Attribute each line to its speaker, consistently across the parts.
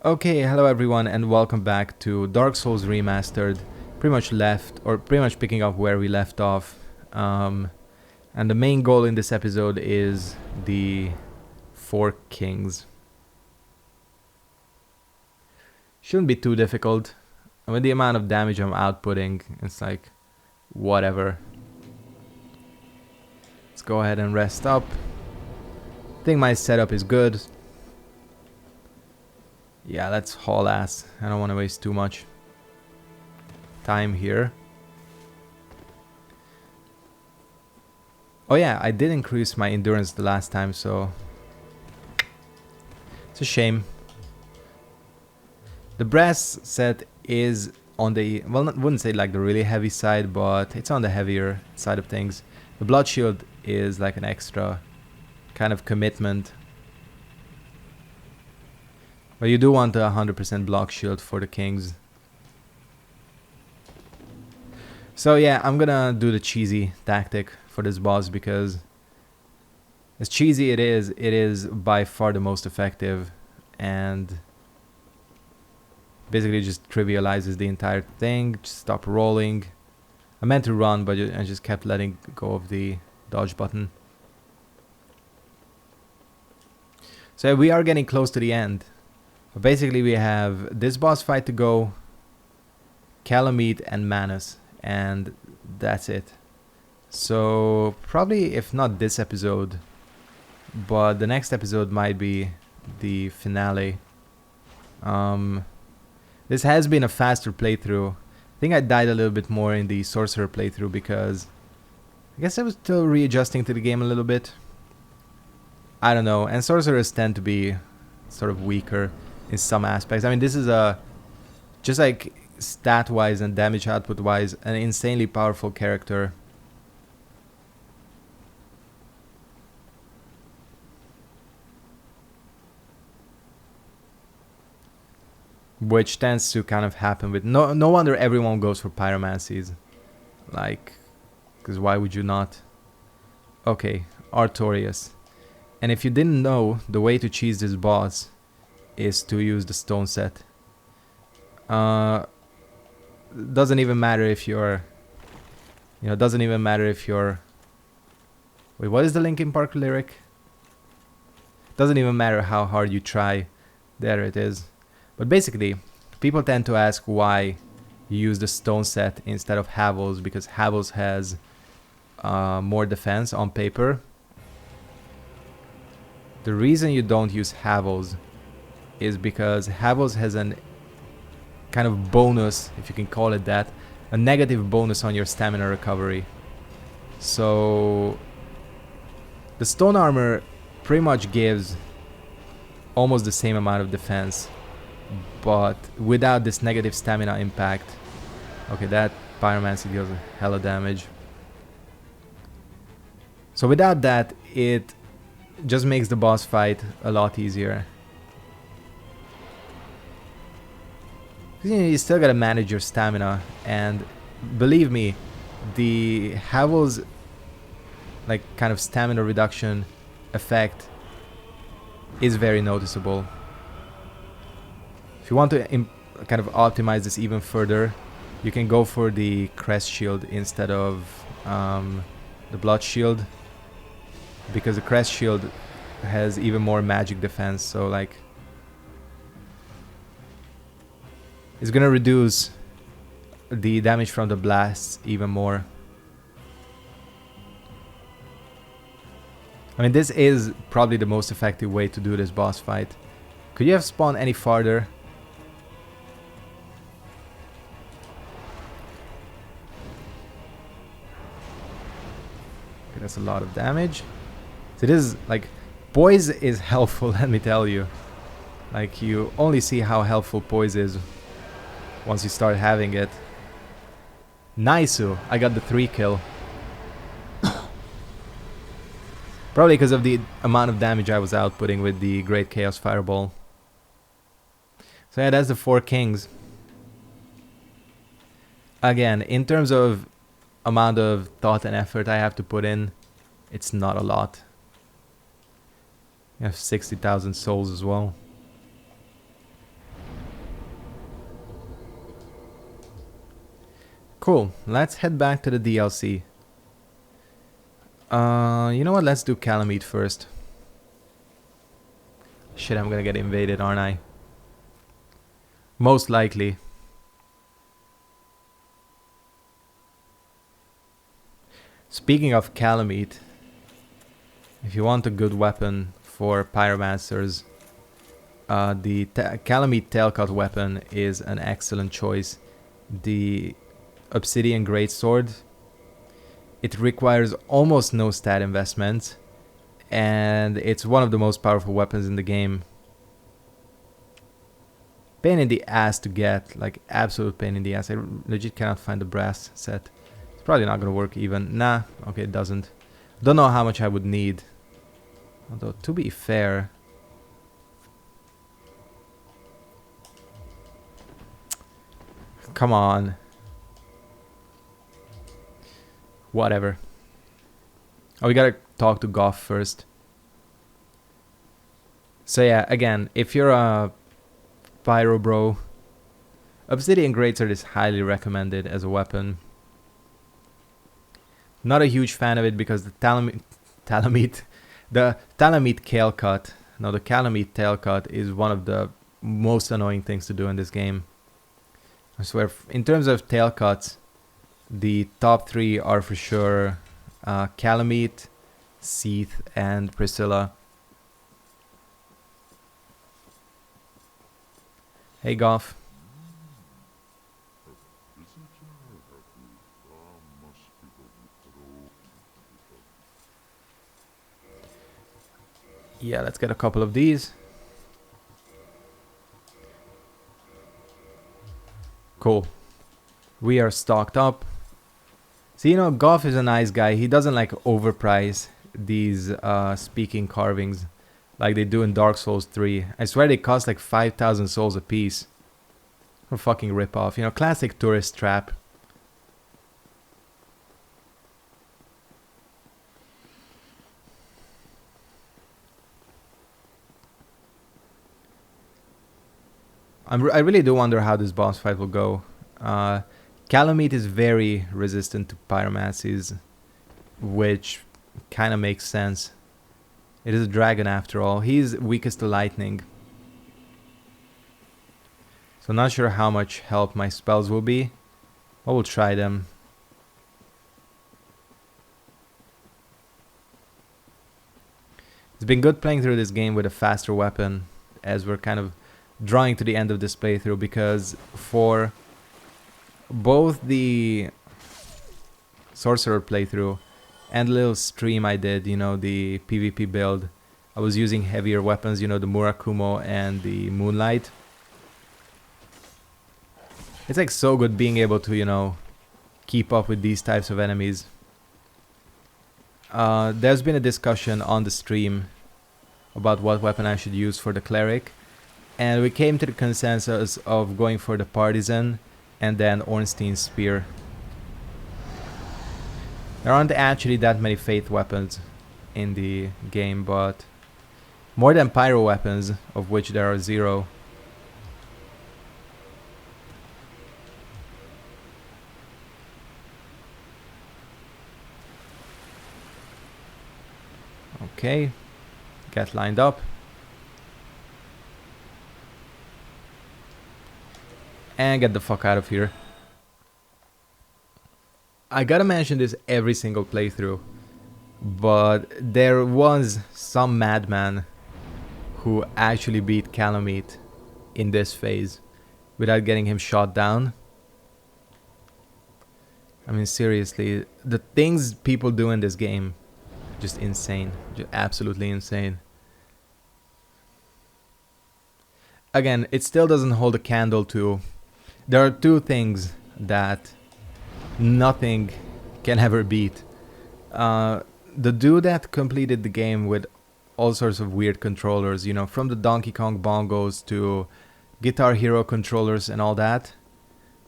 Speaker 1: Okay, hello everyone and welcome back to Dark Souls Remastered. Pretty much picking up where we left off. And the main goal in this episode is the 4 Kings. Shouldn't be too difficult. And with the amount of damage I'm outputting, it's like, whatever. Let's go ahead and rest up. I think my setup is good. Yeah, let's haul ass. I don't want to waste too much time here. Oh yeah, I did increase my endurance the last time, so it's a shame. The brass set is on the, well, wouldn't say like the really heavy side, but it's on the heavier side of things. The blood shield is like an extra kind of commitment. But you do want a 100% block shield for the kings. So yeah, I'm gonna do the cheesy tactic for this boss because as cheesy it is by far the most effective and basically just trivializes the entire thing. Just stop rolling. I meant to run, but I just kept letting go of the dodge button. So we are getting close to the end. But basically we have this boss fight to go, Kalameet and Manus, and that's it. So probably, if not this episode, but the next episode might be the finale. This has been a faster playthrough. I think I died a little bit more in the sorcerer playthrough because I guess I was still readjusting to the game a little bit. I don't know, and sorcerers tend to be sort of weaker in some aspects. I mean, this is a, just like stat wise and damage output wise, an insanely powerful character. Which tends to kind of happen with no wonder everyone goes for pyromancies. Like, because why would you not? Okay, Artorias. And if you didn't know, the way to cheese this boss is to use the stone set. Doesn't even matter if you're, doesn't even matter if you're, wait, what is the Linkin Park lyric? Doesn't even matter how hard you try. There it is. But basically, people tend to ask why you use the stone set instead of Havels, because Havels has more defense on paper. The reason you don't use Havels is because Havels has an kind of bonus, if you can call it that, a negative bonus on your stamina recovery. So the stone armor pretty much gives almost the same amount of defense, but without this negative stamina impact. Okay, that Pyromancer deals a hella damage. So without that, it just makes the boss fight a lot easier. You still gotta manage your stamina, and believe me, the Havel's like kind of stamina reduction effect is very noticeable. If you want to kind of optimize this even further, you can go for the crest shield instead of the blood shield, because the crest shield has even more magic defense, so like it's gonna reduce the damage from the blasts even more. I mean, this is probably the most effective way to do this boss fight. Could you have spawned any farther? Okay, that's a lot of damage. So this is like, poise is helpful, let me tell you. Like, you only see how helpful poise is once you start having it. Nice-o, I got the 3 kill. Probably because of the amount of damage I was outputting with the Great Chaos Fireball. So yeah, that's the 4 Kings. Again, in terms of amount of thought and effort I have to put in, it's not a lot. You have 60,000 souls as well. Cool. Let's head back to the DLC. You know what? Let's do Kalameet first. Shit, I'm gonna get invaded, aren't I? Most likely. Speaking of Kalameet, if you want a good weapon for Pyromancers, the Kalameet Tailcut weapon is an excellent choice. The Obsidian Greatsword. It requires almost no stat investment, and it's one of the most powerful weapons in the game. Pain in the ass to get, like absolute pain in the ass. I legit cannot find the brass set. It's probably not gonna work even. Nah, okay, it doesn't. Don't know how much I would need. Although, to be fair, come on. Whatever. Oh, we gotta talk to Goff first. So yeah, again, if you're a Pyro bro, Obsidian Greatsword is highly recommended as a weapon. Not a huge fan of it because the Kalameet Tailcut is one of the most annoying things to do in this game. I swear, in terms of tailcuts, the top 3 are for sure Kalameet, Seath, and Priscilla. Hey, Goff. Yeah, let's get a couple of these. Cool. We are stocked up. So, you know, Goff is a nice guy. He doesn't like overprice these speaking carvings like they do in Dark Souls 3. I swear they cost like 5,000 souls a piece. What a fucking ripoff. You know, classic tourist trap. I really do wonder how this boss fight will go. Kalameet is very resistant to pyromancies, which kind of makes sense. It is a dragon after all. He's weakest to lightning. So not sure how much help my spells will be. But we'll try them. It's been good playing through this game with a faster weapon, as we're kind of drawing to the end of this playthrough, because for both the sorcerer playthrough and the little stream I did, you know, the PvP build, I was using heavier weapons, you know, the Murakumo and the Moonlight. It's like so good being able to, you know, keep up with these types of enemies. There's been a discussion on the stream about what weapon I should use for the cleric, and we came to the consensus of going for the partisan and then Ornstein's spear. There aren't actually that many faith weapons in the game, but more than pyro weapons, of which there are 0. Okay, get lined up. And get the fuck out of here. I gotta mention this every single playthrough, but there was some madman who actually beat Kalameet in this phase without getting him shot down. I mean, seriously, the things people do in this game, just insane, just absolutely insane. Again, it still doesn't hold a candle to... There are 2 things that nothing can ever beat. The dude that completed the game with all sorts of weird controllers, you know, from the Donkey Kong bongos to Guitar Hero controllers and all that.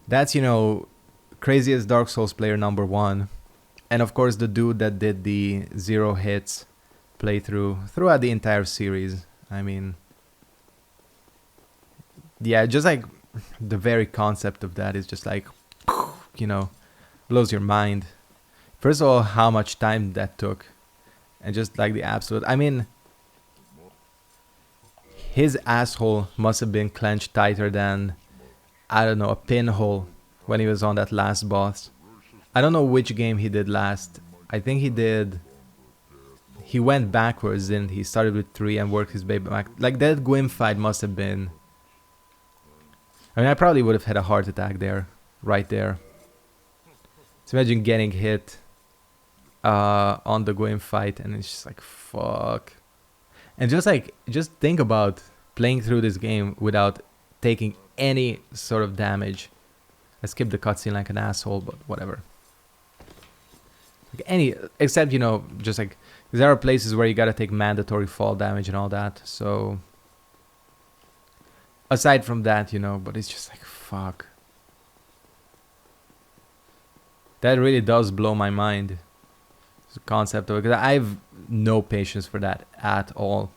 Speaker 1: That's, you know, craziest Dark Souls player #1. And of course the dude that did the 0 hits playthrough throughout the entire series. I mean, yeah, just like the very concept of that is just like, you know, Blows your mind. First of all, how much time that took. And just like the absolute... I mean... His asshole must have been clenched tighter than... I don't know, a pinhole. When he was on that last boss. I don't know which game he did last. I think he did... He went backwards, didn't he? Started with 3 and worked his way back. Like, that Gwyn fight must have been... I mean, I probably would have had a heart attack there. Right there. So imagine getting hit on the Gwyn fight, and it's just like, fuck. And just think about playing through this game without taking any sort of damage. I skipped the cutscene like an asshole, but whatever. Like except, you know, just like... There are places where you gotta take mandatory fall damage and all that, so... Aside from that, you know, but it's just like, fuck. That really does blow my mind. The concept of it, because I have no patience for that at all.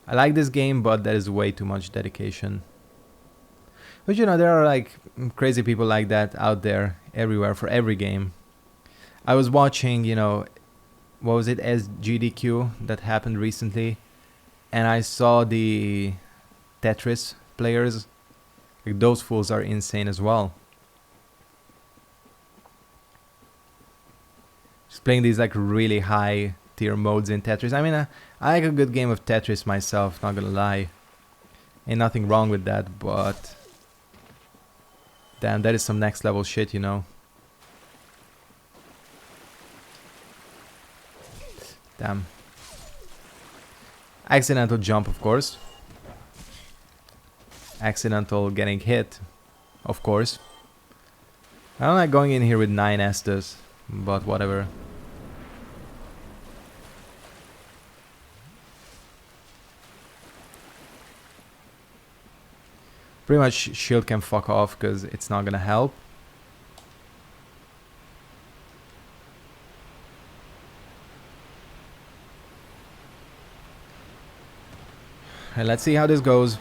Speaker 1: I like this game, but that is way too much dedication. But you know, there are like crazy people like that out there everywhere for every game. I was watching, you know, what was it, SGDQ that happened recently, and I saw the Tetris players. Like, those fools are insane as well. Just playing these like really high tier modes in Tetris. I mean, I like a good game of Tetris myself, not gonna lie. Ain't nothing wrong with that, but... Damn, that is some next level shit, you know. Damn. Accidental jump, of course. Accidental getting hit, of course. I don't like going in here with 9 Estus, but whatever. Pretty much shield can fuck off because it's not gonna help. And let's see how this goes.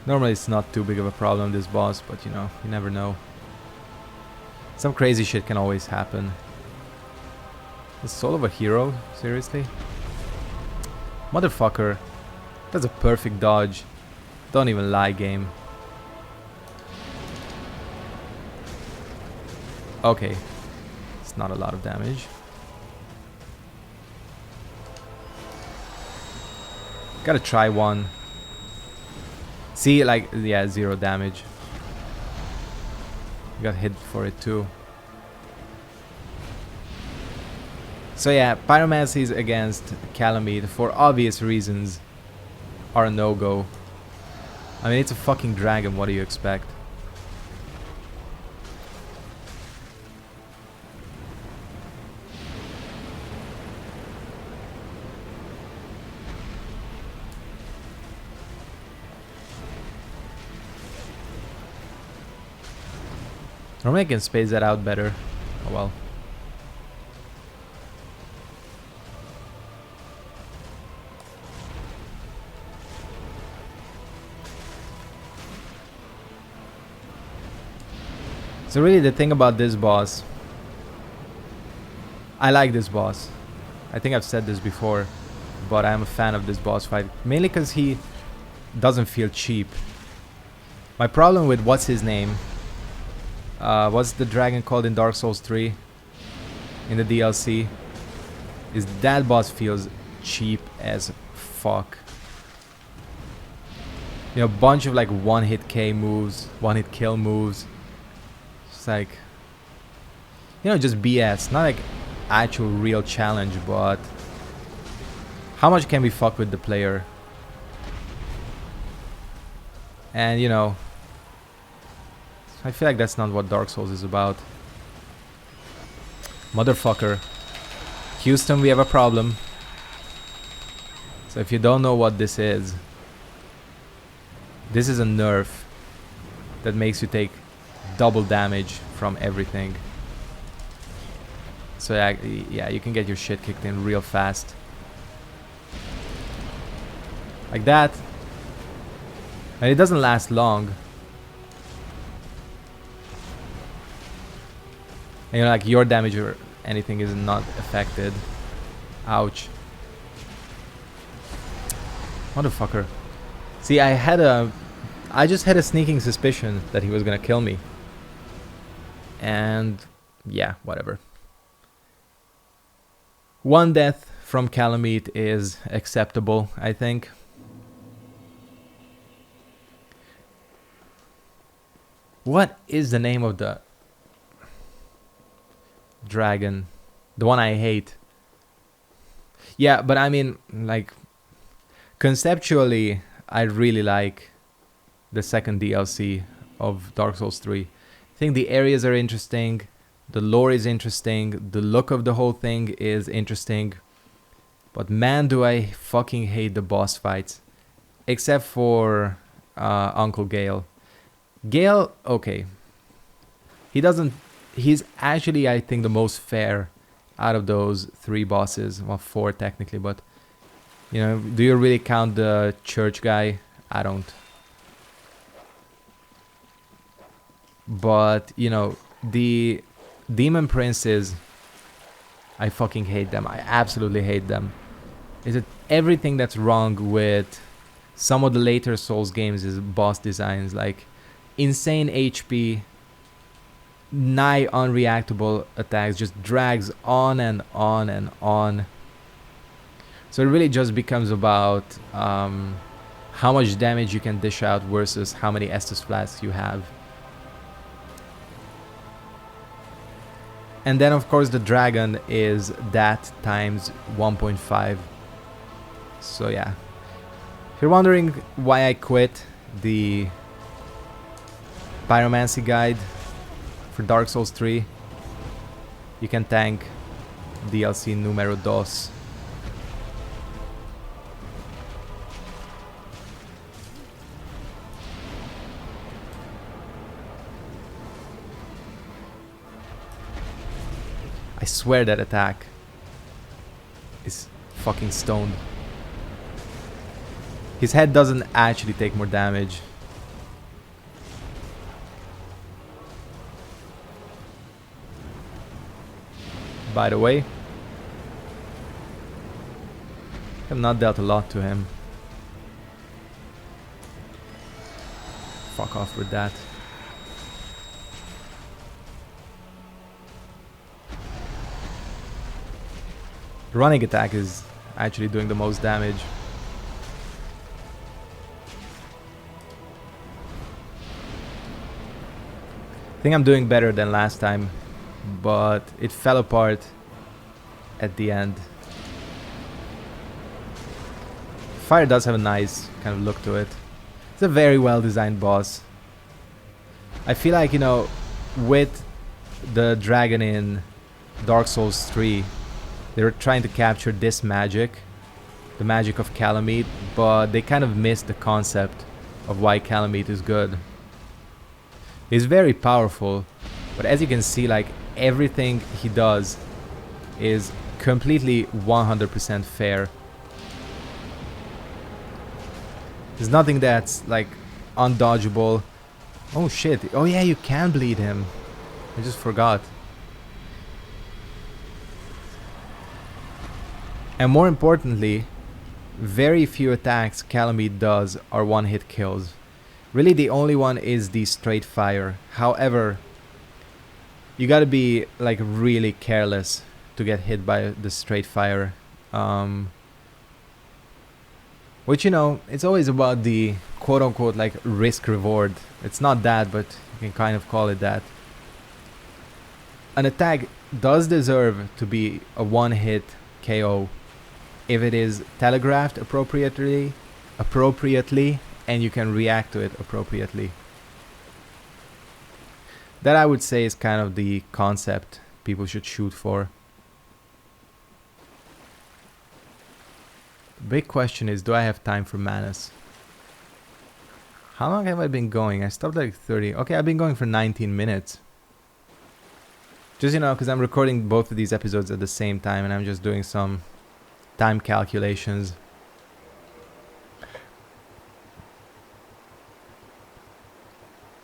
Speaker 1: Normally it's not too big of a problem, this boss, but you know, you never know. Some crazy shit can always happen. The soul of a hero? Seriously? Motherfucker. That's a perfect dodge. Don't even lie, game. Okay. It's not a lot of damage. Gotta try one. See, like, yeah, 0 damage. Got hit for it too. So yeah, Pyromancer against Kalameet, for obvious reasons, are a no-go. I mean, it's a fucking dragon, what do you expect? Normally I can space that out better. Oh well. So really the thing about this boss, I like this boss. I think I've said this before, but I'm a fan of this boss fight. Mainly because he doesn't feel cheap. My problem with what's his name? What's the dragon called in Dark Souls 3? In the DLC? Is that boss feels cheap as fuck. You know, a bunch of like one-hit K moves, one-hit kill moves. It's like, you know, just BS. Not like actual real challenge, but how much can we fuck with the player? And you know, I feel like that's not what Dark Souls is about. Motherfucker. Houston, we have a problem. So if you don't know what this is a nerf that makes you take double damage from everything. So yeah, you can get your shit kicked in real fast. Like that. And it doesn't last long. And you know, like your damage or anything is not affected. Ouch. Motherfucker. See, I just had a sneaking suspicion that he was gonna kill me. And yeah, whatever. One death from Kalameet is acceptable, I think. What is the name of the dragon? The one I hate. Yeah, but I mean, like, conceptually, I really like the second DLC of Dark Souls 3. I think the areas are interesting, the lore is interesting, the look of the whole thing is interesting. But man, do I fucking hate the boss fights. Except for Uncle Gale. Gale, okay. He's actually, I think, the most fair out of those 3 bosses. Well, 4 technically, but... You know, do you really count the church guy? I don't. But, you know, the demon princes, I fucking hate them. I absolutely hate them. Is it everything that's wrong with some of the later Souls games is boss designs, like insane HP, nigh unreactable attacks, just drags on and on and on. So it really just becomes about how much damage you can dish out versus how many Estus flasks you have. And then of course the dragon is that times 1.5. So yeah. If you're wondering why I quit the Pyromancer guide for Dark Souls 3, you can thank DLC numero 2. I swear that attack is fucking stoned. His head doesn't actually take more damage. By the way, I've not dealt a lot to him. Fuck off with that. The running attack is actually doing the most damage. I think I'm doing better than last time, but it fell apart at the end. Fire does have a nice kind of look to it. It's a very well designed boss. I feel like, you know, with the dragon in Dark Souls 3, they were trying to capture this magic, the magic of Kalameet, but they kind of missed the concept of why Kalameet is good. He's very powerful, but as you can see, like, everything he does is completely 100% fair. There's nothing that's like undodgeable. Oh shit, oh yeah, you can bleed him. I just forgot. And more importantly, very few attacks Kalameet does are one-hit kills. Really the only one is the straight fire. However, you gotta be like really careless to get hit by the straight fire. Which, you know, it's always about the quote-unquote like risk-reward. It's not that, but you can kind of call it that. An attack does deserve to be a one-hit KO if it is telegraphed appropriately, and you can react to it appropriately. That, I would say, is kind of the concept people should shoot for. The big question is, do I have time for Manus? How long have I been going? I stopped like 30. Okay, I've been going for 19 minutes. Just, you know, because I'm recording both of these episodes at the same time and I'm just doing some time calculations.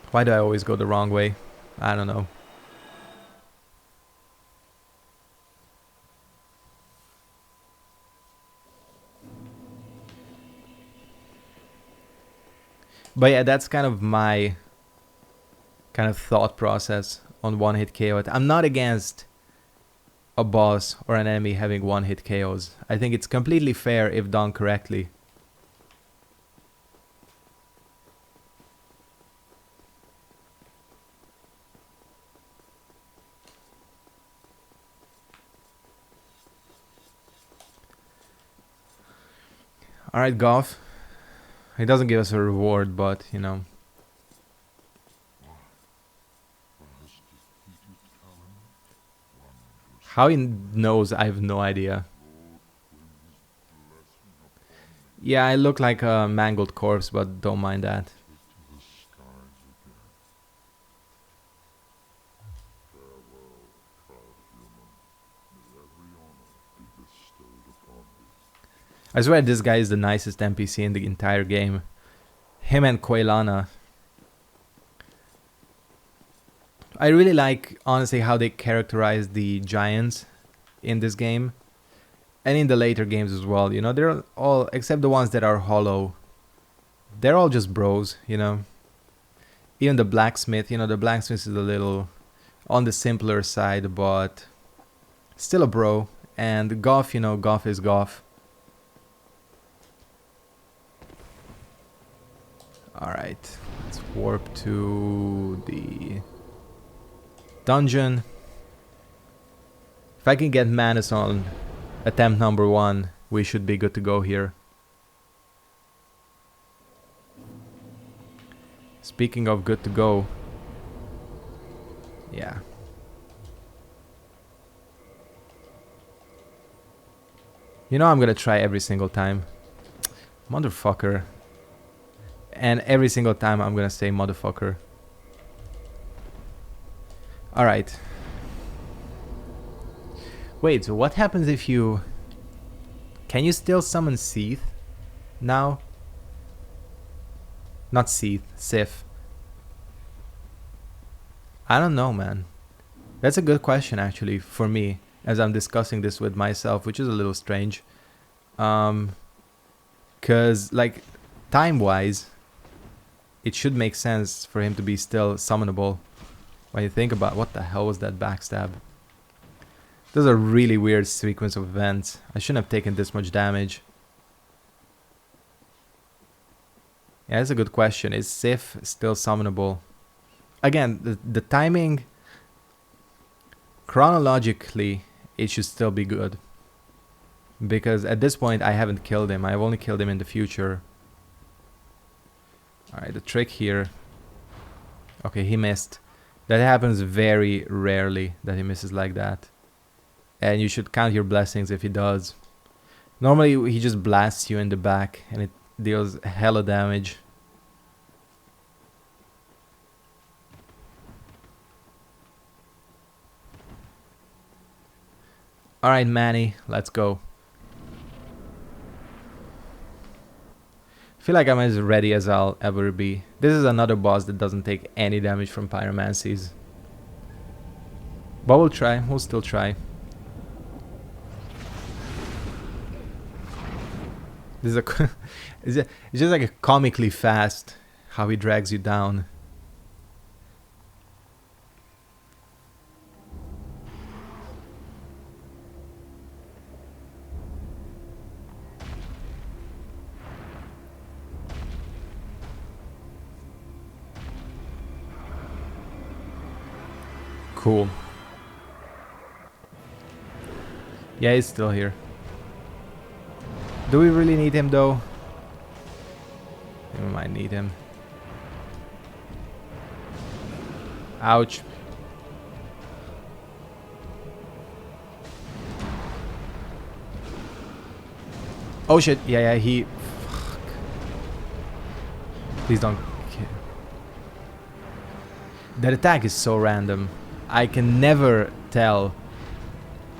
Speaker 1: Why do I always go the wrong way? I don't know. But yeah, that's kind of my kind of thought process on one-hit KO. I'm not against a boss or an enemy having one-hit KOs. I think it's completely fair if done correctly. Alright, Goff. He doesn't give us a reward, but, you know. How he knows, I have no idea. Yeah, I look like a mangled corpse, but don't mind that. I swear this guy is the nicest NPC in the entire game. Him and Quailana. I really like, honestly, how they characterize the giants in this game. And in the later games as well, you know, they're all, except the ones that are hollow, they're all just bros, you know. Even the blacksmith, you know, the blacksmith is a little on the simpler side, but still a bro. And Goff, you know, Goff is Goff. Alright, let's warp to the dungeon. If I can get Manus on attempt number 1, we should be good to go here. Speaking of good to go, yeah. You know I'm gonna try every single time. Motherfucker. And every single time I'm gonna say motherfucker. Alright. Wait, so what happens if you... Can you still summon Seath now? Not Seath, Sif. I don't know, man. That's a good question, actually, for me, as I'm discussing this with myself, which is a little strange. 'Cause, like, time-wise, it should make sense for him to be still summonable. When you think about what the hell was that backstab? This is a really weird sequence of events. I shouldn't have taken this much damage. Yeah, that's a good question. Is Sif still summonable? Again, the timing, chronologically, it should still be good. Because at this point, I haven't killed him. I've only killed him in the future. Alright, the trick here. Okay, he missed. That happens very rarely that he misses like that. And you should count your blessings if he does. Normally he just blasts you in the back and it deals hella damage. Alright, Manny, let's go. I feel like I'm as ready as I'll ever be. This is another boss that doesn't take any damage from pyromancies. But we'll try, we'll still try. This is it's just like a comically fast how he drags you down. Cool. Yeah, he's still here. Do we really need him though? We might need him. Ouch. Oh shit, yeah, he... Fuck. Please don't... That attack is so random. I can never tell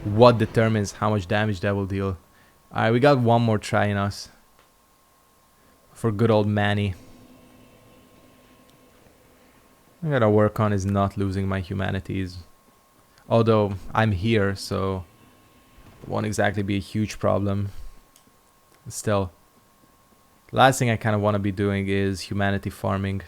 Speaker 1: what determines how much damage that will deal. Alright, we got one more try in us. For good old Manny. I gotta work on is not losing my humanities. Although, I'm here, so... It won't exactly be a huge problem. Still. Last thing I kind of want to be doing is humanity farming.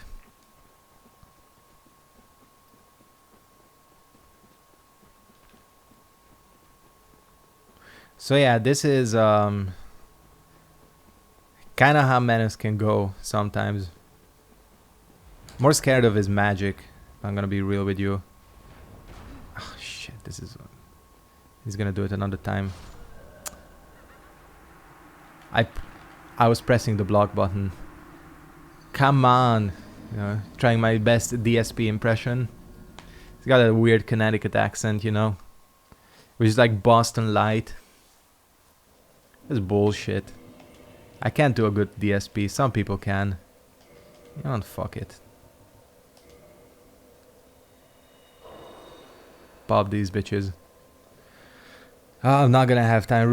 Speaker 1: So yeah, this is kind of how Manus can go sometimes. More scared of his magic, if I'm gonna be real with you. Oh shit, this is... He's gonna do it another time. I was pressing the block button. Come on! You know, trying my best DSP impression. He's got a weird Connecticut accent, you know. Which is like Boston Light. It's bullshit. I can't do a good DSP. Some people can. You don't fuck it. Pop these bitches. Oh, I'm not gonna have time.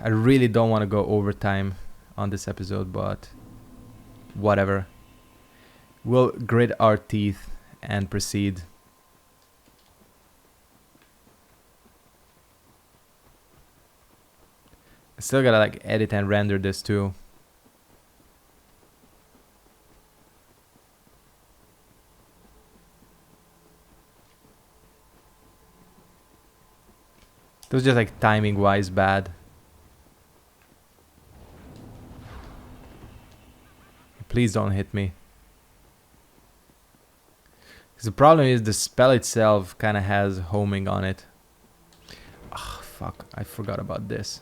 Speaker 1: I really don't want to go overtime on this episode, but whatever. We'll grit our teeth and proceed. I still gotta like edit and render this too. It was just like timing wise bad. Please don't hit me. Because the problem is the spell itself kind of has homing on it. Oh, fuck. I forgot about this.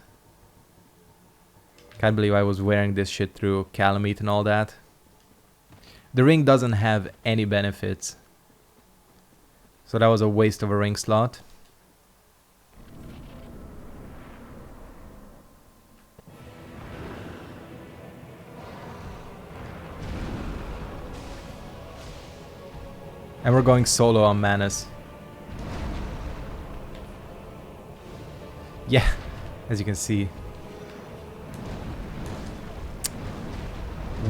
Speaker 1: Can't believe I was wearing this shit through Kalameet and all that. The ring doesn't have any benefits. So that was a waste of a ring slot. And we're going solo on Manus. Yeah, as you can see.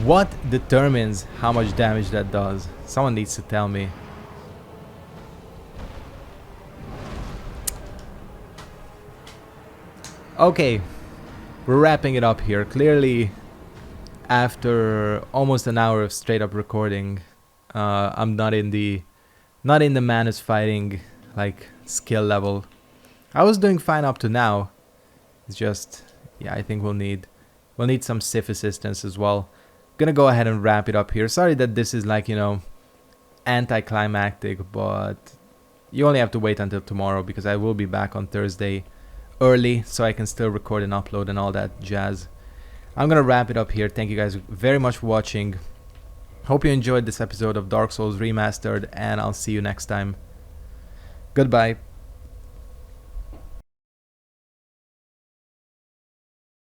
Speaker 1: What determines how much damage that does? Someone needs to tell me. Okay, we're wrapping it up here. Clearly, after almost an hour of straight up recording, I'm not in the Manus fighting like skill level. I was doing fine up to now. It's just, yeah, I think we'll need some Sif assistance as well. Gonna go ahead and wrap it up here. Sorry that this is like, you know, anticlimactic, but you only have to wait until tomorrow because I will be back on Thursday early, so I can still record and upload and all that jazz. I'm gonna wrap it up here. Thank you guys very much for watching. Hope you enjoyed this episode of Dark Souls Remastered, and I'll see you next time. Goodbye.